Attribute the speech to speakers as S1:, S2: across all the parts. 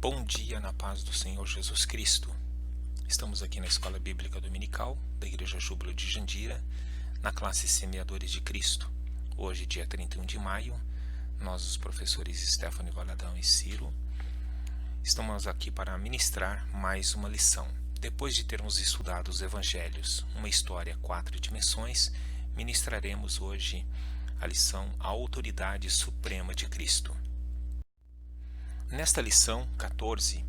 S1: Bom dia na paz do Senhor Jesus Cristo. Estamos aqui na Escola Bíblica Dominical da Igreja Júbilo de Jandira, na classe Semeadores de Cristo. Hoje, dia 31 de maio, nós, os professores Stephanie Valadão e Ciro, estamos aqui para ministrar mais uma lição. Depois de termos estudado os Evangelhos, uma história, 4 dimensões, ministraremos hoje a lição A Autoridade Suprema de Cristo. Nesta lição 14,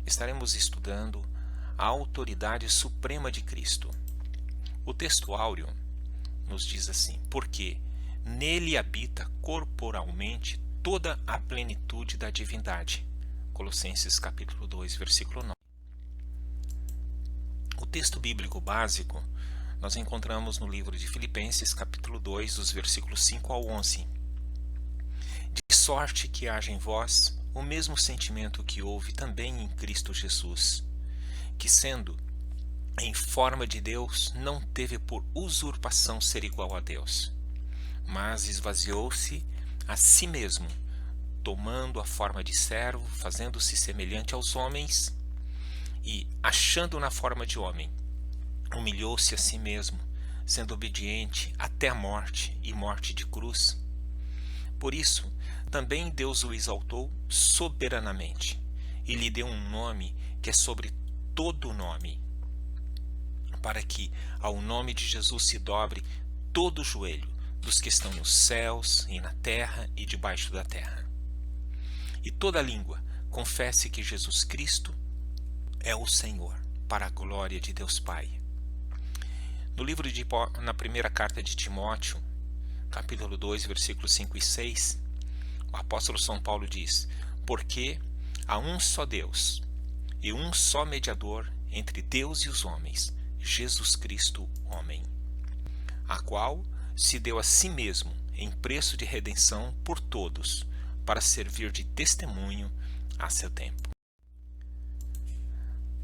S1: estaremos estudando a autoridade suprema de Cristo. O texto áureo nos diz assim: porque nele habita corporalmente toda a plenitude da divindade. Colossenses capítulo 2, versículo 9. O texto bíblico básico nós encontramos no livro de Filipenses capítulo 2, dos versículos 5 ao 11. De sorte que haja em vós o mesmo sentimento que houve também em Cristo Jesus, que sendo em forma de Deus, não teve por usurpação ser igual a Deus, mas esvaziou-se a si mesmo, tomando a forma de servo, fazendo-se semelhante aos homens, e, achando na forma de homem, humilhou-se a si mesmo, sendo obediente até a morte e morte de cruz. Por isso, também Deus o exaltou soberanamente e lhe deu um nome que é sobre todo nome, para que ao nome de Jesus se dobre todo o joelho dos que estão nos céus e na terra e debaixo da terra, e toda língua confesse que Jesus Cristo é o Senhor, para a glória de Deus Pai. Na primeira carta de Timóteo, capítulo 2, versículos 5 e 6, o apóstolo São Paulo diz: porque há um só Deus e um só mediador entre Deus e os homens, Jesus Cristo, homem, a qual se deu a si mesmo em preço de redenção por todos, para servir de testemunho a seu tempo.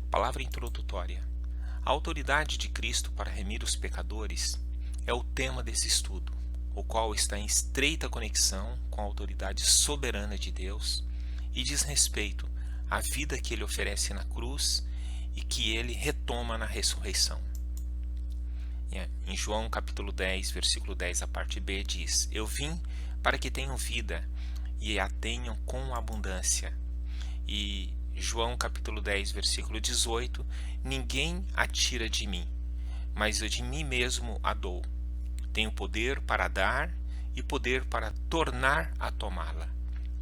S1: Palavra introdutória. A autoridade de Cristo para remir os pecadores é o tema desse estudo, o qual está em estreita conexão com a autoridade soberana de Deus e diz respeito à vida que ele oferece na cruz e que ele retoma na ressurreição. Em João capítulo 10, versículo 10, a parte B, diz: eu vim para que tenham vida e a tenham com abundância. E João capítulo 10, versículo 18, ninguém a tira de mim, mas eu de mim mesmo a dou. Tenho poder para dar e poder para tornar a tomá-la.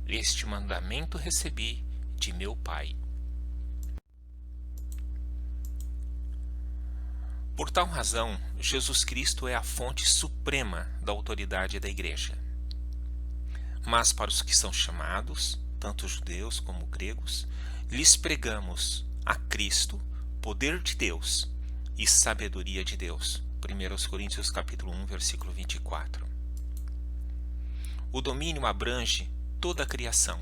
S1: Este mandamento recebi de meu Pai. Por tal razão, Jesus Cristo é a fonte suprema da autoridade da Igreja. Mas para os que são chamados, tanto judeus como gregos, lhes pregamos a Cristo, poder de Deus e sabedoria de Deus. 1 Coríntios capítulo 1, versículo 24. O domínio abrange toda a criação,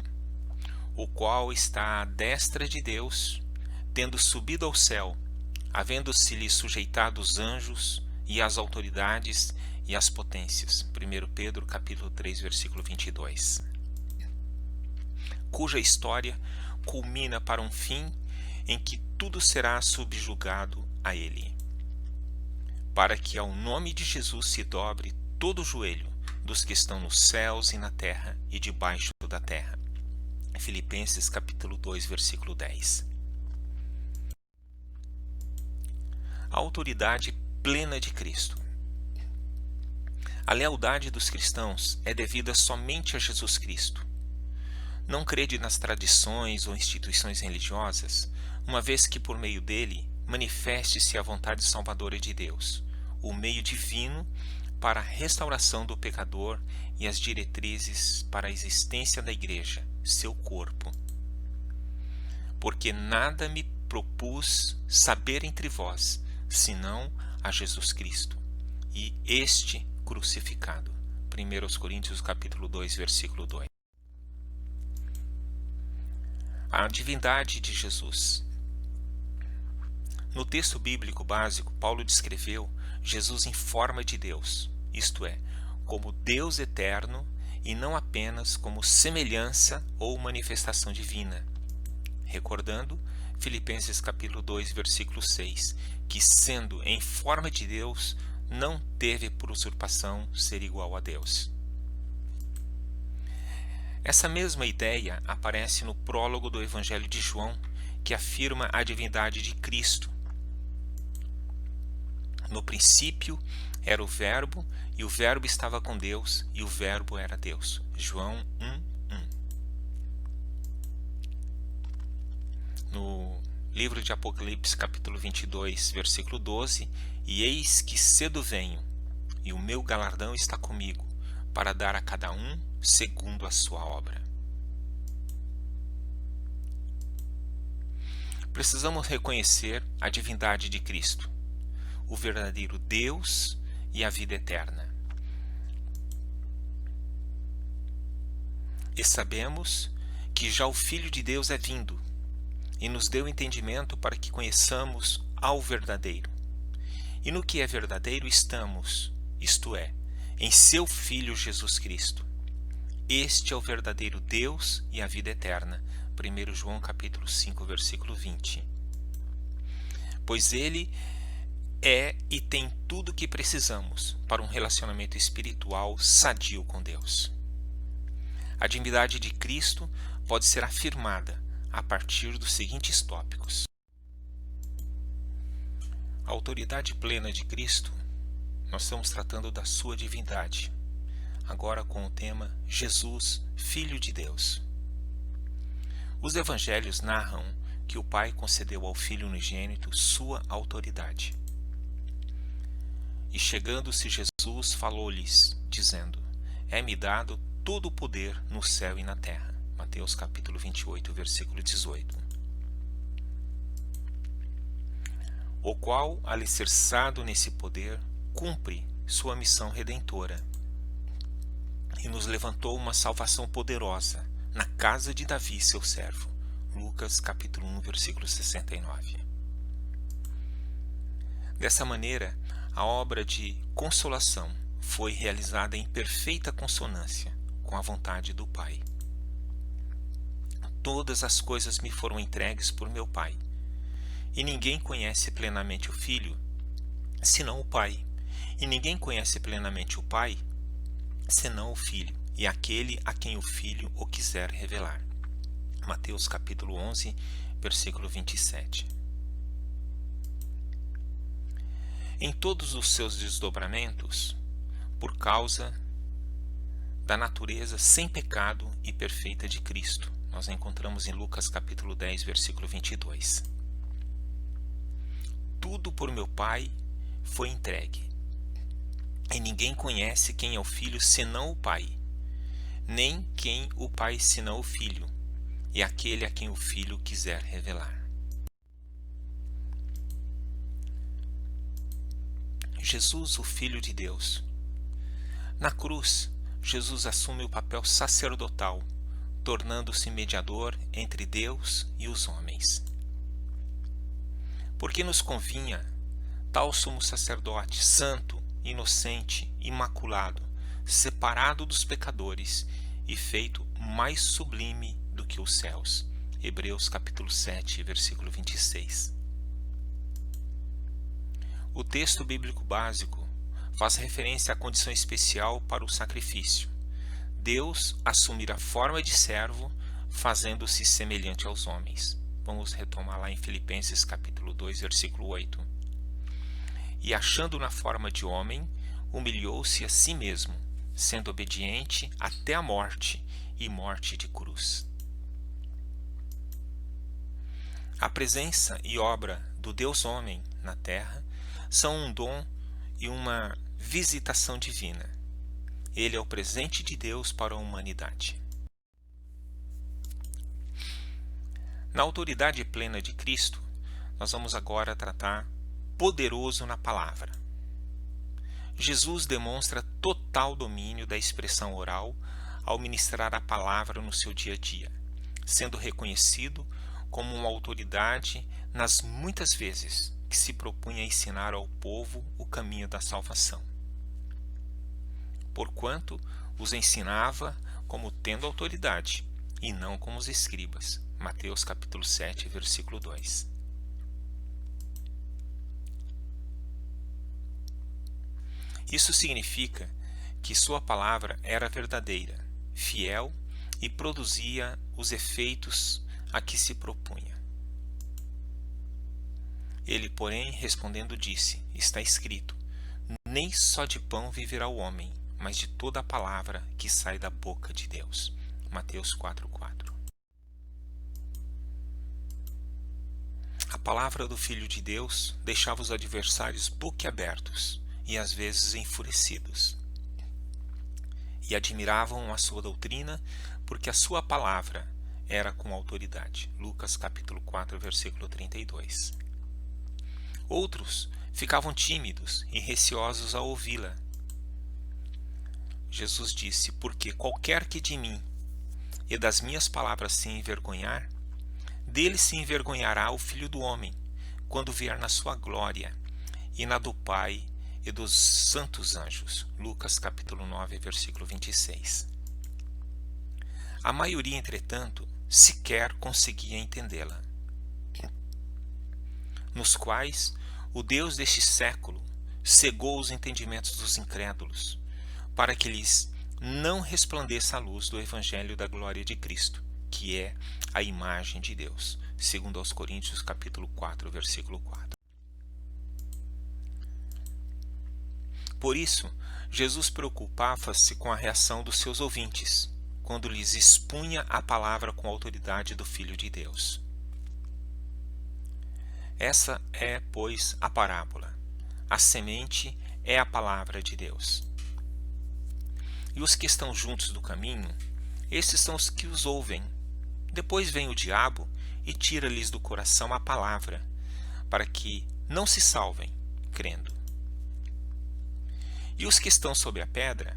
S1: o qual está à destra de Deus, tendo subido ao céu, havendo-se-lhe sujeitado os anjos e as autoridades e as potências. 1 Pedro capítulo 3, versículo 22. Cuja história culmina para um fim em que tudo será subjugado a ele, para que ao nome de Jesus se dobre todo o joelho dos que estão nos céus e na terra e debaixo da terra. Filipenses capítulo 2, versículo 10. A autoridade plena de Cristo. A lealdade dos cristãos é devida somente a Jesus Cristo. Não crede nas tradições ou instituições religiosas, uma vez que por meio dele manifeste-se a vontade salvadora de Deus, o meio divino para a restauração do pecador e as diretrizes para a existência da Igreja, seu corpo. Porque nada me propus saber entre vós, senão a Jesus Cristo, e este crucificado. 1 Coríntios capítulo 2, versículo 2. A divindade de Jesus. No texto bíblico básico, Paulo descreveu Jesus em forma de Deus, isto é, como Deus eterno e não apenas como semelhança ou manifestação divina. recordando Filipenses capítulo 2, versículo 6, que sendo em forma de Deus, não teve por usurpação ser igual a Deus. Essa mesma ideia aparece no prólogo do Evangelho de João, que afirma a divindade de Cristo. No princípio era o Verbo, e o Verbo estava com Deus, e o Verbo era Deus. João 1:1. No livro de Apocalipse, capítulo 22, versículo 12, e eis que cedo venho, e o meu galardão está comigo, para dar a cada um segundo a sua obra. Precisamos reconhecer a divindade de Cristo, o verdadeiro Deus e a vida eterna. E sabemos que já o Filho de Deus é vindo e nos deu entendimento para que conheçamos ao verdadeiro. E no que é verdadeiro estamos, isto é, em seu Filho Jesus Cristo. Este é o verdadeiro Deus e a vida eterna. 1 João capítulo 5, versículo 20. Pois ele é e tem tudo o que precisamos para um relacionamento espiritual sadio com Deus. A divindade de Cristo pode ser afirmada a partir dos seguintes tópicos. A autoridade plena de Cristo, nós estamos tratando da sua divindade, agora com o tema Jesus, Filho de Deus. Os evangelhos narram que o Pai concedeu ao Filho unigênito sua autoridade. E chegando-se Jesus, falou-lhes, dizendo: é-me dado todo o poder no céu e na terra. Mateus capítulo 28, versículo 18. O qual, alicerçado nesse poder, cumpre sua missão redentora e nos levantou uma salvação poderosa na casa de Davi, seu servo. Lucas capítulo 1, versículo 69. Dessa maneira, a obra de consolação foi realizada em perfeita consonância com a vontade do Pai. Todas as coisas me foram entregues por meu Pai, e ninguém conhece plenamente o Filho, senão o Pai, e ninguém conhece plenamente o Pai, senão o Filho, e aquele a quem o Filho o quiser revelar. Mateus capítulo 11, versículo 27. Em todos os seus desdobramentos, por causa da natureza sem pecado e perfeita de Cristo, nós encontramos em Lucas capítulo 10, versículo 22. Tudo por meu Pai foi entregue, e ninguém conhece quem é o Filho senão o Pai, nem quem o Pai senão o Filho, e aquele a quem o Filho quiser revelar. Jesus, o Filho de Deus. Na cruz, Jesus assume o papel sacerdotal, tornando-se mediador entre Deus e os homens. Porque nos convinha tal sumo sacerdote, santo, inocente, imaculado, separado dos pecadores e feito mais sublime do que os céus. Hebreus capítulo 7, versículo 26. O texto bíblico básico faz referência à condição especial para o sacrifício. Deus assumir a forma de servo, fazendo-se semelhante aos homens. Vamos retomar lá em Filipenses capítulo 2, versículo 8. E achando na forma de homem, humilhou-se a si mesmo, sendo obediente até a morte e morte de cruz. A presença e obra do Deus homem na terra são um dom e uma visitação divina. Ele é o presente de Deus para a humanidade. Na autoridade plena de Cristo, nós vamos agora tratar poderoso na palavra. Jesus demonstra total domínio da expressão oral ao ministrar a palavra no seu dia a dia, sendo reconhecido como uma autoridade nas muitas vezes que se propunha a ensinar ao povo o caminho da salvação. Porquanto os ensinava como tendo autoridade, e não como os escribas. Mateus capítulo 7, versículo 2. Isso significa que sua palavra era verdadeira, fiel e produzia os efeitos a que se propunha. Ele, porém, respondendo, disse: está escrito, nem só de pão viverá o homem, mas de toda a palavra que sai da boca de Deus. Mateus 4:4. A palavra do Filho de Deus deixava os adversários boquiabertos e às vezes enfurecidos. E admiravam a sua doutrina, porque a sua palavra era com autoridade. Lucas capítulo 4, versículo 32. Outros ficavam tímidos e receosos a ouvi-la. Jesus disse: porque qualquer que de mim e das minhas palavras se envergonhar, dele se envergonhará o Filho do Homem, quando vier na sua glória, e na do Pai e dos santos anjos. Lucas capítulo 9, versículo 26. A maioria, entretanto, sequer conseguia entendê-la. Nos quais o Deus deste século cegou os entendimentos dos incrédulos, para que lhes não resplandeça a luz do Evangelho da glória de Cristo, que é a imagem de Deus. Segundo aos Coríntios capítulo 4, versículo 4. Por isso, Jesus preocupava-se com a reação dos seus ouvintes, quando lhes expunha a palavra com a autoridade do Filho de Deus. Essa é, pois, a parábola. A semente é a palavra de Deus. E os que estão juntos do caminho, esses são os que os ouvem. Depois vem o diabo e tira-lhes do coração a palavra, para que não se salvem, crendo. E os que estão sob a pedra,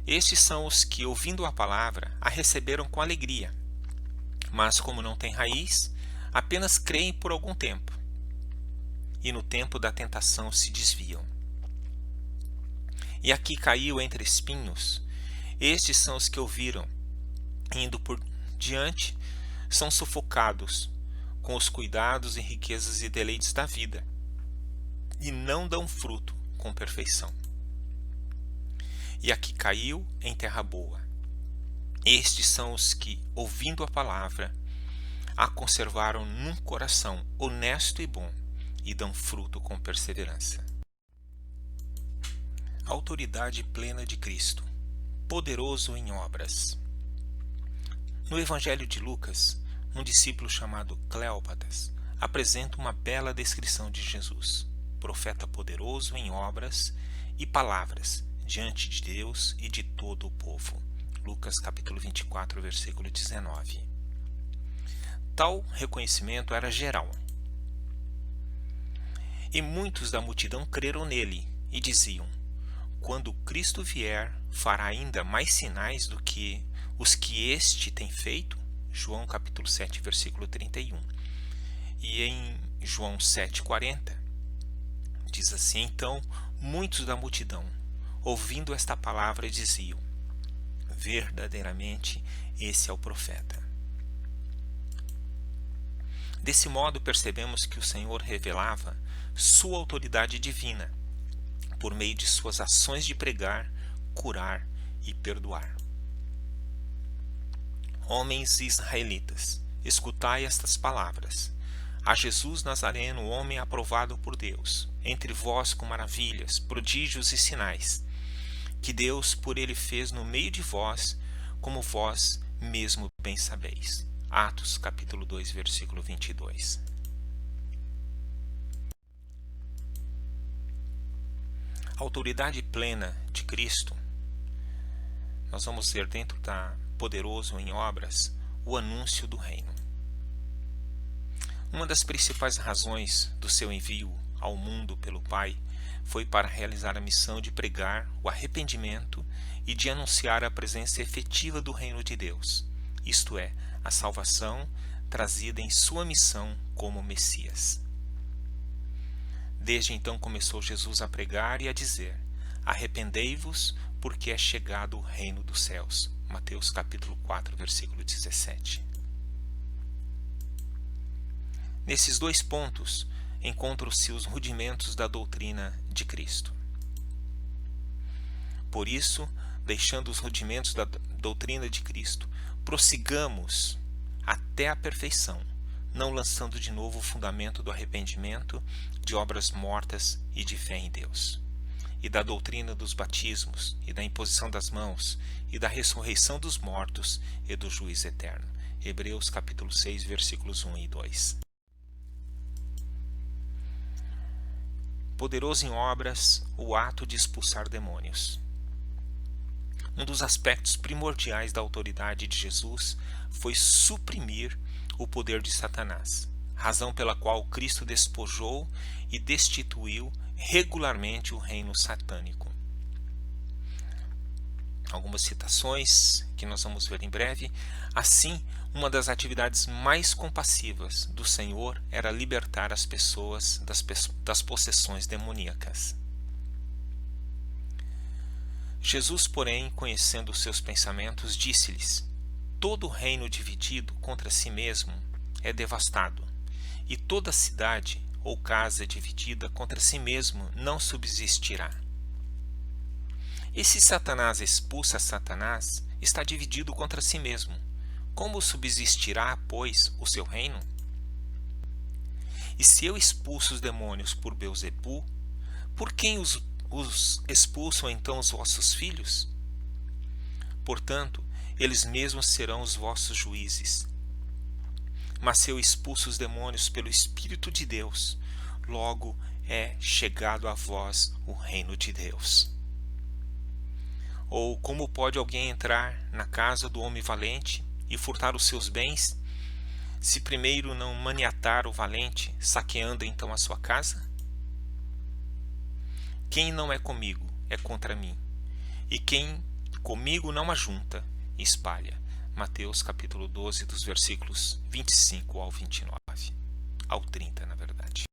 S1: estes são os que, ouvindo a palavra, a receberam com alegria. Mas, como não têm raiz, apenas creem por algum tempo, e no tempo da tentação se desviam. E aqui caiu entre espinhos, estes são os que ouviram, indo por diante, são sufocados com os cuidados e riquezas e deleites da vida, e não dão fruto com perfeição. E aqui caiu em terra boa. Estes são os que, ouvindo a palavra, a conservaram num coração honesto e bom, e dão fruto com perseverança. Autoridade plena de Cristo, poderoso em obras. No Evangelho de Lucas, um discípulo chamado Cleópatas apresenta uma bela descrição de Jesus, profeta poderoso em obras e palavras diante de Deus e de todo o povo. Lucas capítulo 24, versículo 19. Tal reconhecimento era geral. E muitos da multidão creram nele e diziam: quando Cristo vier, fará ainda mais sinais do que os que este tem feito? João capítulo 7, versículo 31. E em João 7,40, diz assim: então muitos da multidão, ouvindo esta palavra, diziam: verdadeiramente esse é o profeta. Desse modo percebemos que o Senhor revelava sua autoridade divina, por meio de suas ações de pregar, curar e perdoar. Homens israelitas, escutai estas palavras. A Jesus Nazareno, homem aprovado por Deus, entre vós com maravilhas, prodígios e sinais, que Deus por ele fez no meio de vós, como vós mesmo bem sabeis. Atos capítulo 2, versículo 22. A autoridade plena de Cristo, nós vamos ver dentro da poderoso em obras, o anúncio do reino. Uma das principais razões do seu envio ao mundo pelo Pai foi para realizar a missão de pregar o arrependimento e de anunciar a presença efetiva do reino de Deus, isto é, a salvação trazida em sua missão como Messias. Desde então começou Jesus a pregar e a dizer: arrependei-vos, porque é chegado o reino dos céus. Mateus capítulo 4, versículo 17. Nesses dois pontos encontram-se os rudimentos da doutrina de Cristo. Por isso, deixando os rudimentos da doutrina de Cristo, prossigamos até a perfeição, não lançando de novo o fundamento do arrependimento, de obras mortas e de fé em Deus, e da doutrina dos batismos, e da imposição das mãos, e da ressurreição dos mortos, e do juízo eterno. Hebreus capítulo 6, versículos 1 e 2. Poderoso em obras, o ato de expulsar demônios. Um dos aspectos primordiais da autoridade de Jesus foi suprimir o poder de Satanás, razão pela qual Cristo despojou e destituiu regularmente o reino satânico. Algumas citações que nós vamos ver em breve. Assim, uma das atividades mais compassivas do Senhor era libertar as pessoas das possessões demoníacas. Jesus, porém, conhecendo os seus pensamentos, disse-lhes: todo reino dividido contra si mesmo é devastado, e toda cidade ou casa dividida contra si mesmo não subsistirá. E se Satanás expulsa Satanás, está dividido contra si mesmo. Como subsistirá, pois, o seu reino? E se eu expulso os demônios por Beelzebu, por quem os expulsam então os vossos filhos? Portanto, eles mesmos serão os vossos juízes. Mas se eu expulso os demônios pelo Espírito de Deus, logo é chegado a vós o reino de Deus. Ou como pode alguém entrar na casa do homem valente e furtar os seus bens, se primeiro não maniatar o valente, saqueando então a sua casa? Quem não é comigo é contra mim, e quem comigo não ajunta, espalha. Mateus capítulo 12, dos versículos 25 ao 29, ao 30, na verdade.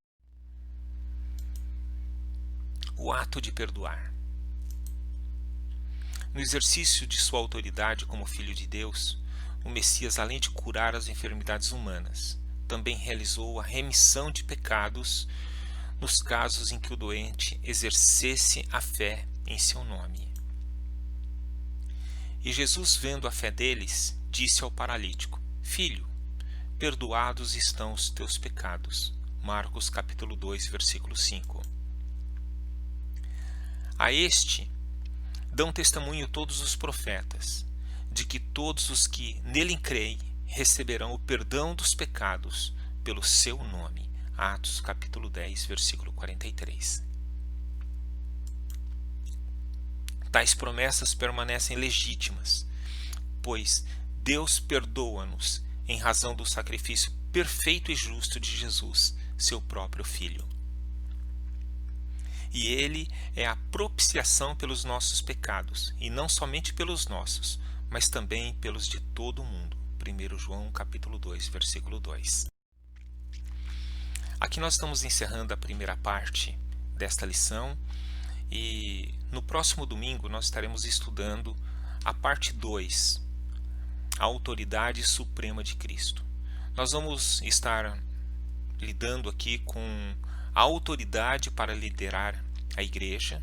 S1: O ato de perdoar. No exercício de sua autoridade como Filho de Deus, o Messias, além de curar as enfermidades humanas, também realizou a remissão de pecados nos casos em que o doente exercesse a fé em seu nome. E Jesus, vendo a fé deles, disse ao paralítico: Filho, perdoados estão os teus pecados. Marcos capítulo 2, versículo 5. A este dão testemunho todos os profetas, de que todos os que nele creem receberão o perdão dos pecados pelo seu nome. Atos capítulo 10, versículo 43. Tais promessas permanecem legítimas, pois Deus perdoa-nos em razão do sacrifício perfeito e justo de Jesus, seu próprio Filho. E ele é a propiciação pelos nossos pecados, e não somente pelos nossos, mas também pelos de todo o mundo. 1 João capítulo 2, versículo 2. Aqui nós estamos encerrando a primeira parte desta lição, e no próximo domingo nós estaremos estudando a parte 2, a autoridade suprema de Cristo. Nós vamos estar lidando aqui com a autoridade para liderar a igreja,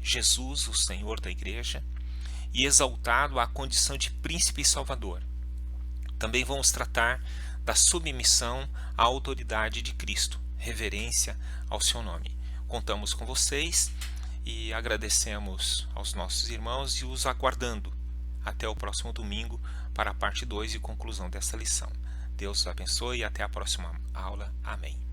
S1: Jesus, o Senhor da igreja, e exaltado à condição de príncipe e salvador. Também vamos tratar da submissão à autoridade de Cristo, reverência ao seu nome. Contamos com vocês e agradecemos aos nossos irmãos e os aguardando até o próximo domingo para a parte 2 e conclusão dessa lição. Deus os abençoe e até a próxima aula. Amém.